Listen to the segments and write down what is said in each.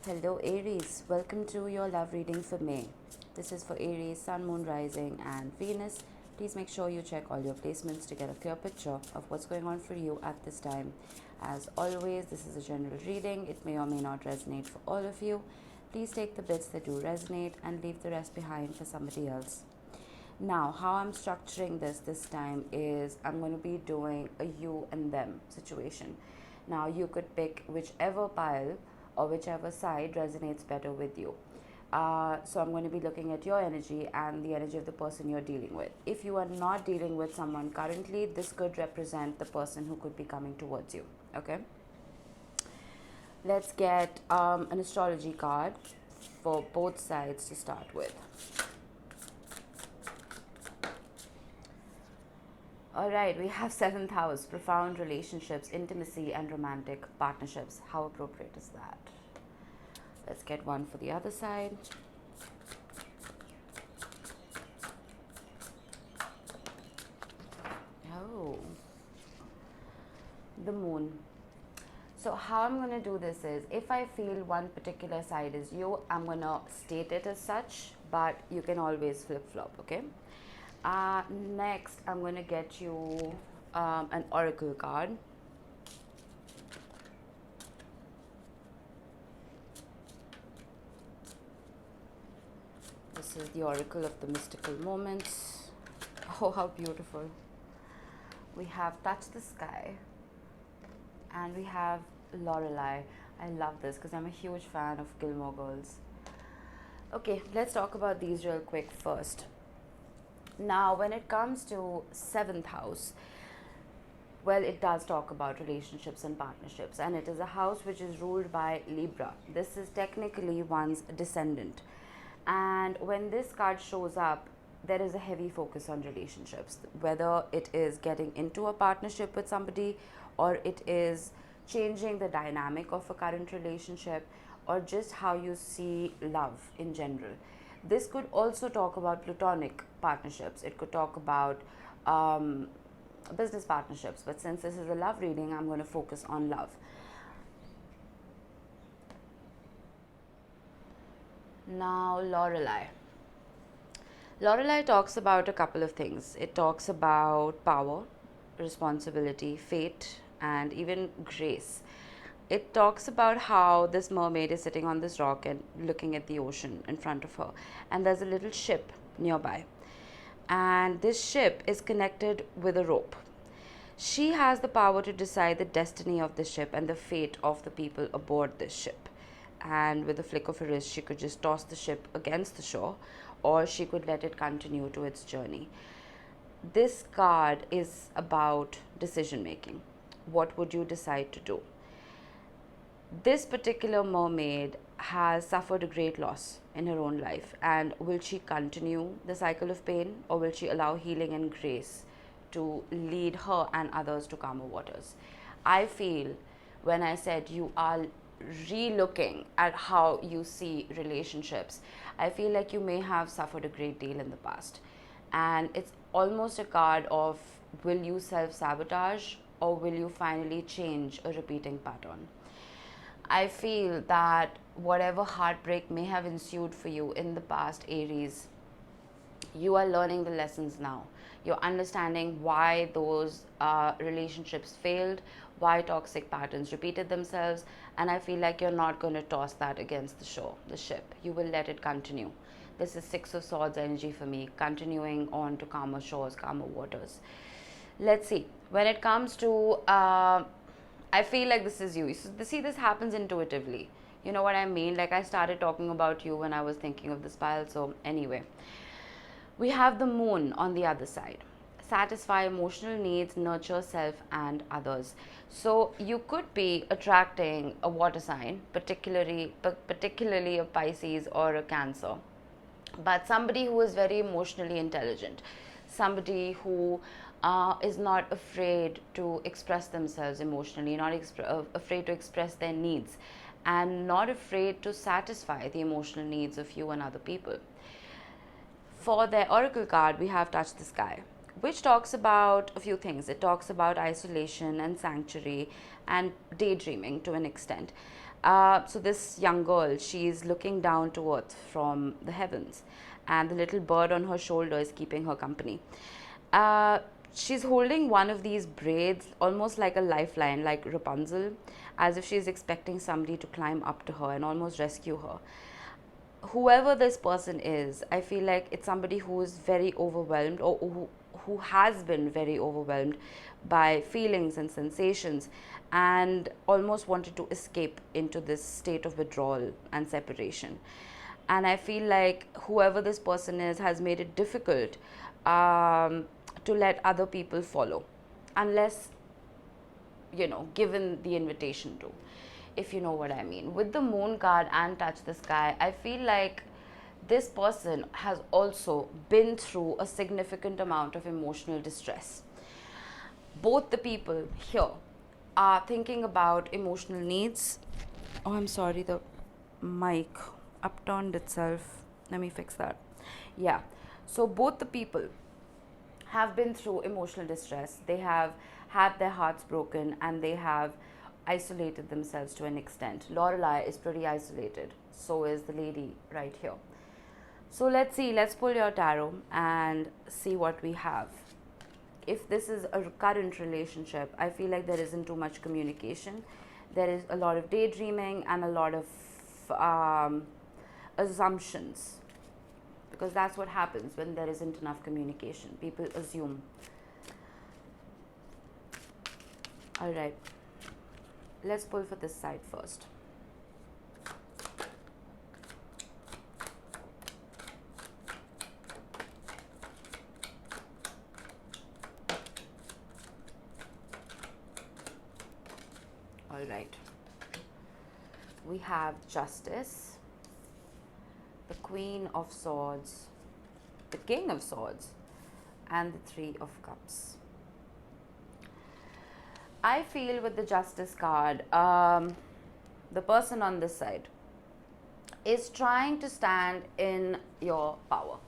Hello Aries, welcome to your love reading for May. This is for Aries, Sun, Moon, Rising and Venus. Please make sure you check all your placements to get a clear picture of what's going on for you at this time. As always, this is a general reading. It may or may not resonate for all of you. Please take the bits that do resonate and leave the rest behind for somebody else. Now, how I'm structuring this time is I'm going to be doing a you and them situation. Now, you could pick whichever pile or whichever side resonates better with you. So I'm going to be looking at your energy and the energy of the person you're dealing with. If you are not dealing with someone currently, this could represent the person who could be coming towards you. Okay? Let's get an astrology card for both sides to start with. All right, we have 7th house, profound relationships, intimacy and romantic partnerships. How appropriate is that? Let's get one for the other side. Oh, the moon. So how I'm going to do this is, if I feel one particular side is you, I'm going to state it as such, but you can always flip-flop, okay? Next, I'm going to get you an oracle card. This is the oracle of the mystical moments. Oh, how beautiful. We have Touch the Sky and we have Lorelei. I love this because I'm a huge fan of Gilmore Girls. Okay, let's talk about these real quick first. Now, when it comes to 7th house, well, it does talk about relationships and partnerships, and it is a house which is ruled by Libra. This is technically one's descendant. And when this card shows up, there is a heavy focus on relationships, whether it is getting into a partnership with somebody, or it is changing the dynamic of a current relationship, or just how you see love in general. This could also talk about platonic partnerships. It could talk about business partnerships. But since this is a love reading, I'm going to focus on love. Now, Lorelei. Lorelei talks about a couple of things. It talks about power, responsibility, fate, and even grace. It talks about how this mermaid is sitting on this rock and looking at the ocean in front of her. And there's a little ship nearby. And this ship is connected with a rope. She has the power to decide the destiny of the ship and the fate of the people aboard this ship. And with a flick of her wrist, she could just toss the ship against the shore, or she could let it continue to its journey. This card is about decision making. What would you decide to do? This particular mermaid has suffered a great loss in her own life, and will she continue the cycle of pain, or will she allow healing and grace to lead her and others to calmer waters? I feel when I said you are re-looking at how you see relationships, I feel like you may have suffered a great deal in the past, and it's almost a card of, will you self-sabotage or will you finally change a repeating pattern? I feel that whatever heartbreak may have ensued for you in the past, Aries, you are learning the lessons now. You're understanding why those relationships failed, why toxic patterns repeated themselves, and I feel like you're not going to toss that against the ship. You will let it continue. This is 6 of Swords energy for me, continuing on to calmer shores, calmer waters. Let's see. When it comes to I feel like this is you. See, this happens intuitively. You know what I mean? Like, I started talking about you when I was thinking of this pile. So anyway, we have the moon on the other side. Satisfy emotional needs, nurture self and others. So you could be attracting a water sign, particularly a Pisces or a Cancer, but somebody who is very emotionally intelligent, somebody who is not afraid to express themselves emotionally, not afraid to express their needs, and not afraid to satisfy the emotional needs of you and other people. For their oracle card, we have Touch the Sky, which talks about a few things. It talks about isolation and sanctuary and daydreaming to an extent. So this young girl, she's looking down to earth from the heavens, and the little bird on her shoulder is keeping her company. Uh, she's holding one of these braids, almost like a lifeline, like Rapunzel, as if she's expecting somebody to climb up to her and almost rescue her. Whoever this person is, I feel like it's somebody who is very overwhelmed, or who has been very overwhelmed by feelings and sensations, and almost wanted to escape into this state of withdrawal and separation. And I feel like whoever this person is has made it difficult to let other people follow, unless, given the invitation to, if you know what I mean. With the moon card and touch the sky, I feel like this person has also been through a significant amount of emotional distress. Both the people here are thinking about emotional needs. Oh, I'm sorry, the mic upturned itself. Let me fix that. Yeah. So both the people have been through emotional distress. They have had their hearts broken, and they have isolated themselves to an extent. Lorelei is pretty isolated. So is the lady right here. So let's see. Let's pull your tarot and see what we have. If this is a current relationship, I feel like there isn't too much communication. There is a lot of daydreaming and a lot of assumptions, because that's what happens when there isn't enough communication. People assume. All right, let's pull for this side first. All right, we have Justice, the Queen of Swords, the King of Swords, and the Three of Cups. I feel with the Justice card, the person on this side is trying to stand in your power.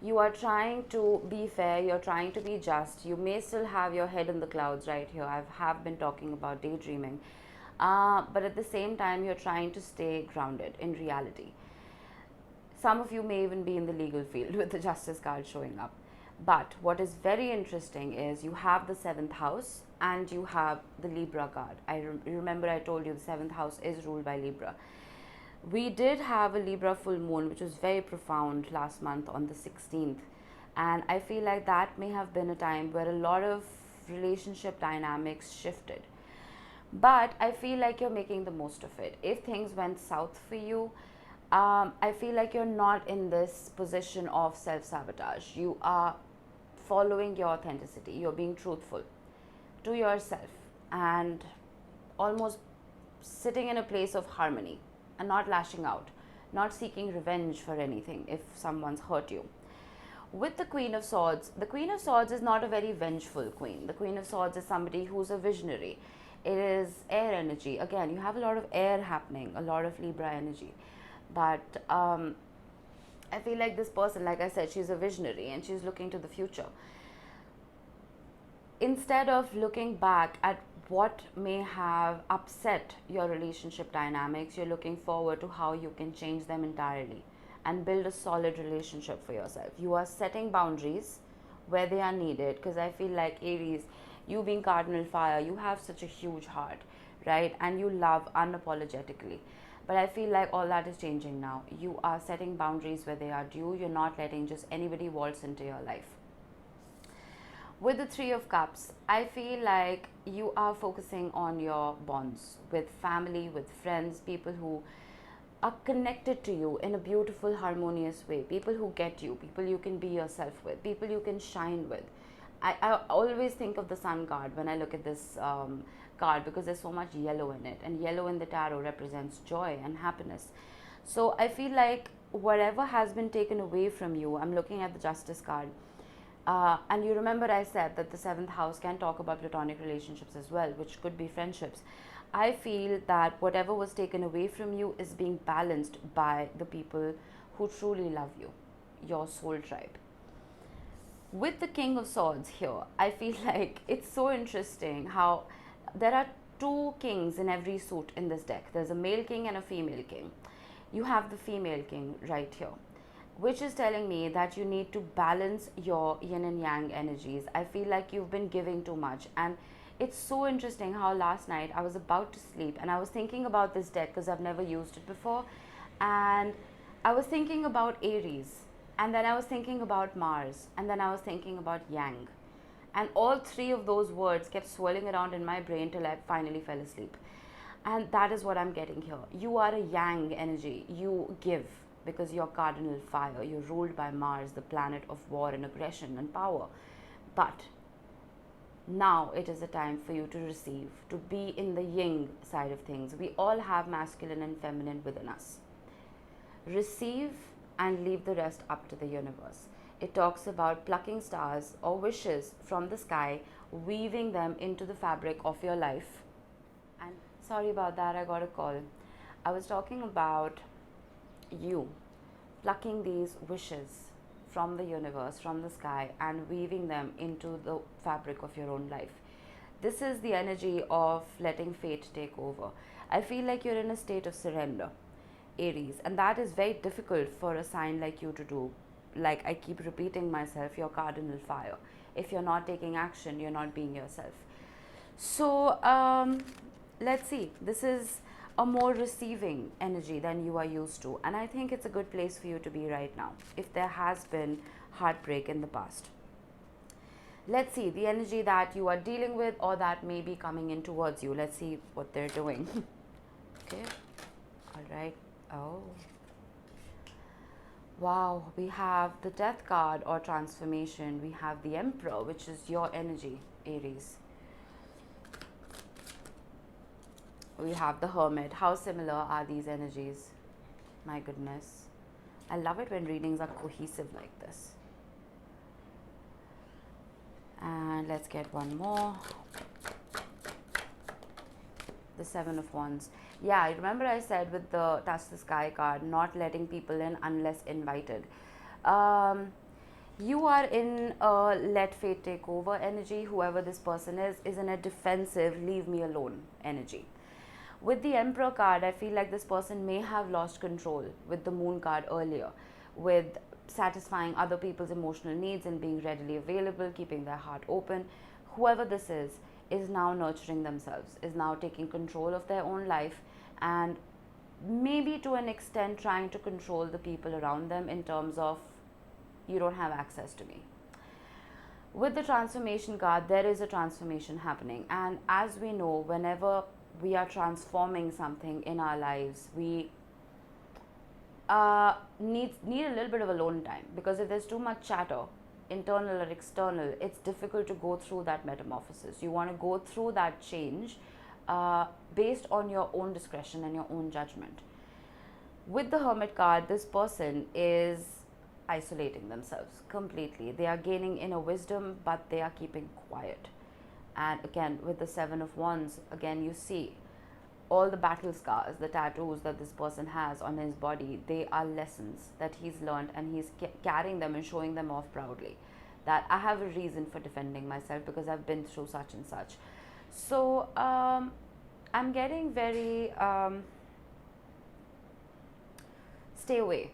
You are trying to be fair, you're trying to be just. You may still have your head in the clouds right here. I have been talking about daydreaming. But at the same time, you're trying to stay grounded in reality. Some of you may even be in the legal field with the Justice card showing up. But what is very interesting is you have the 7th house and you have the Libra card. Remember I told you the 7th house is ruled by Libra. We did have a Libra full moon, which was very profound last month on the 16th. And I feel like that may have been a time where a lot of relationship dynamics shifted. But I feel like you're making the most of it. If things went south for you, I feel like you're not in this position of self-sabotage. You are following your authenticity. You're being truthful to yourself and almost sitting in a place of harmony and not lashing out, not seeking revenge for anything if someone's hurt you. With the Queen of Swords is not a very vengeful queen. The Queen of Swords is somebody who's a visionary. It is air energy. Again, you have a lot of air happening, a lot of Libra energy. But I feel like this person, like I said, she's a visionary and she's looking to the future. Instead of looking back at what may have upset your relationship dynamics, you're looking forward to how you can change them entirely and build a solid relationship for yourself. You are setting boundaries where they are needed, because I feel like Aries, you being cardinal fire, you have such a huge heart, right? And you love unapologetically. But I feel like all that is changing now. You are setting boundaries where they are due. You're not letting just anybody waltz into your life. With the Three of Cups, I feel like you are focusing on your bonds with family, with friends, people who are connected to you in a beautiful, harmonious way. People who get you, people you can be yourself with, people you can shine with. I always think of the Sun card when I look at this card, because there's so much yellow in it, and yellow in the tarot represents joy and happiness. So I feel like whatever has been taken away from you, I'm looking at the Justice card, and you remember I said that the 7th house can talk about platonic relationships as well, which could be friendships. I feel that whatever was taken away from you is being balanced by the people who truly love you, your soul tribe. With the King of Swords here, I feel like it's so interesting how there are two kings in every suit in this deck. There's a male king and a female king. You have the female king right here, which is telling me that you need to balance your yin and yang energies. I feel like you've been giving too much. And it's so interesting how last night I was about to sleep and I was thinking about this deck because I've never used it before. And I was thinking about Aries, and then I was thinking about Mars, and then I was thinking about Yang. And all three of those words kept swirling around in my brain till I finally fell asleep. And that is what I'm getting here. You are a Yang energy. You give because you're cardinal fire. You're ruled by Mars, the planet of war and aggression and power. But now it is a time for you to receive, to be in the yin side of things. We all have masculine and feminine within us. Receive and leave the rest up to the universe. It talks about plucking stars or wishes from the sky, weaving them into the fabric of your life. And sorry about that, I got a call. I was talking about you plucking these wishes from the universe, from the sky, and weaving them into the fabric of your own life. This is the energy of letting fate take over. I feel like you're in a state of surrender, Aries, and that is very difficult for a sign like you to do. Like I keep repeating myself, you're cardinal fire. If you're not taking action, you're not being yourself. So let's see. This is a more receiving energy than you are used to, and I think it's a good place for you to be right now if there has been heartbreak in the past. Let's see the energy that you are dealing with or that may be coming in towards you. Let's see what they're doing. Okay, all right. Oh wow, we have the death card or transformation. We have the Emperor, which is your energy, Aries. We have the Hermit. How similar are these energies? My goodness. I love it when readings are cohesive like this. And let's get one more. The Seven of Wands. Yeah, I remember I said with the Touch the Sky card, not letting people in unless invited. You are in a let fate take over energy. Whoever this person is in a defensive, leave me alone energy. With the Emperor card, I feel like this person may have lost control with the Moon card earlier, with satisfying other people's emotional needs and being readily available, keeping their heart open. Whoever this is now nurturing themselves, is now taking control of their own life, and maybe to an extent trying to control the people around them in terms of, you don't have access to me. With the transformation card, there is a transformation happening, and as we know, whenever we are transforming something in our lives, we need a little bit of alone time, because if there's too much chatter, internal or external, it's difficult to go through that metamorphosis. You want to go through that change based on your own discretion and your own judgment. With the Hermit card, this person is isolating themselves completely. They are gaining inner wisdom, but they are keeping quiet. And again, with the Seven of Wands, again, you see all the battle scars, the tattoos that this person has on his body, they are lessons that he's learned, and he's carrying them and showing them off proudly. That I have a reason for defending myself because I've been through such and such. So I'm getting very stay away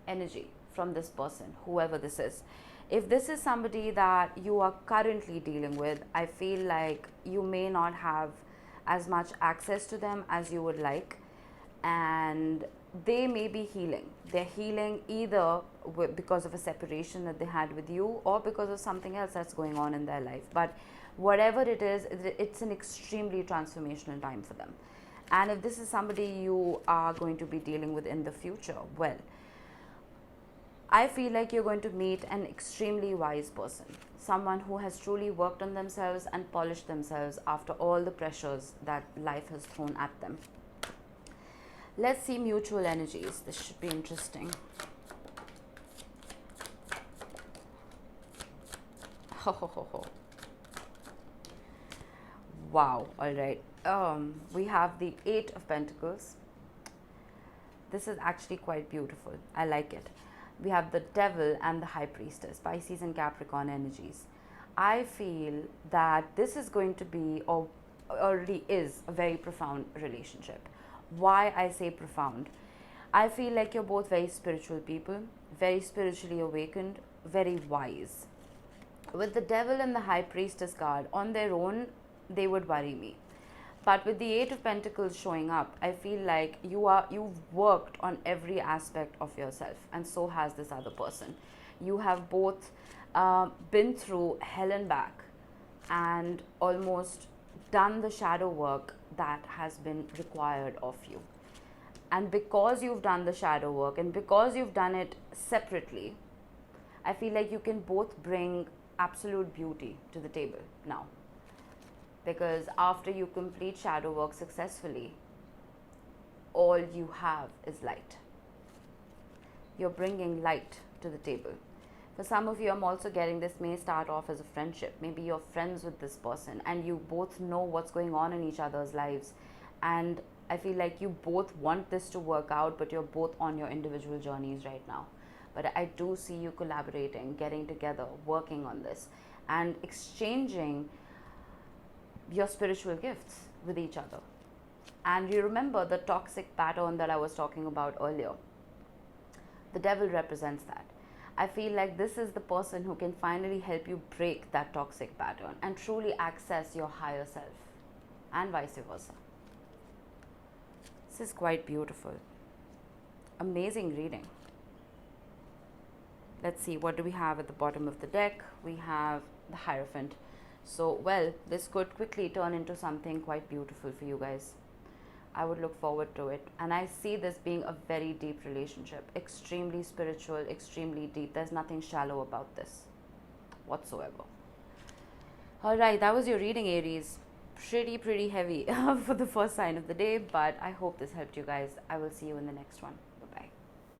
energy from this person, whoever this is. If this is somebody that you are currently dealing with, I feel like you may not have as much access to them as you would like, and they may be healing. They're healing either because of a separation that they had with you, or because of something else that's going on in their life. But whatever it is, it's an extremely transformational time for them. And if this is somebody you are going to be dealing with in the future, well, I feel like you're going to meet an extremely wise person, someone who has truly worked on themselves and polished themselves after all the pressures that life has thrown at them. Let's see mutual energies. This should be interesting. Ho, ho, ho, ho. Wow, all right. We have the Eight of Pentacles. This is actually quite beautiful. I like it. We have the Devil and the High Priestess, Pisces and Capricorn energies. I feel that this is going to be, or already is a very profound relationship. Why I say profound? I feel like you're both very spiritual people, very spiritually awakened, very wise. With the devil and the high priestess card on their own, they would worry me. But with the Eight of Pentacles showing up, I feel like you've worked on every aspect of yourself, and so has this other person. You have both been through hell and back, and almost done the shadow work that has been required of you. And because you've done the shadow work, and because you've done it separately, I feel like you can both bring absolute beauty to the table now. Because after you complete shadow work successfully, all you have is light. You're bringing light to the table. For some of you, I'm also getting this may start off as a friendship. Maybe you're friends with this person and you both know what's going on in each other's lives. And I feel like you both want this to work out, but you're both on your individual journeys right now. But I do see you collaborating, getting together, working on this, and exchanging your spiritual gifts with each other. And you remember the toxic pattern that I was talking about earlier. The devil represents that. I feel like this is the person who can finally help you break that toxic pattern and truly access your higher self, and vice versa. This is quite beautiful. Amazing reading. Let's see, what do we have at the bottom of the deck? We have the Hierophant. So, well, this could quickly turn into something quite beautiful for you guys. I would look forward to it. And I see this being a very deep relationship. Extremely spiritual, extremely deep. There's nothing shallow about this whatsoever. Alright, that was your reading, Aries. Pretty heavy for the first sign of the day. But I hope this helped you guys. I will see you in the next one. Bye-bye.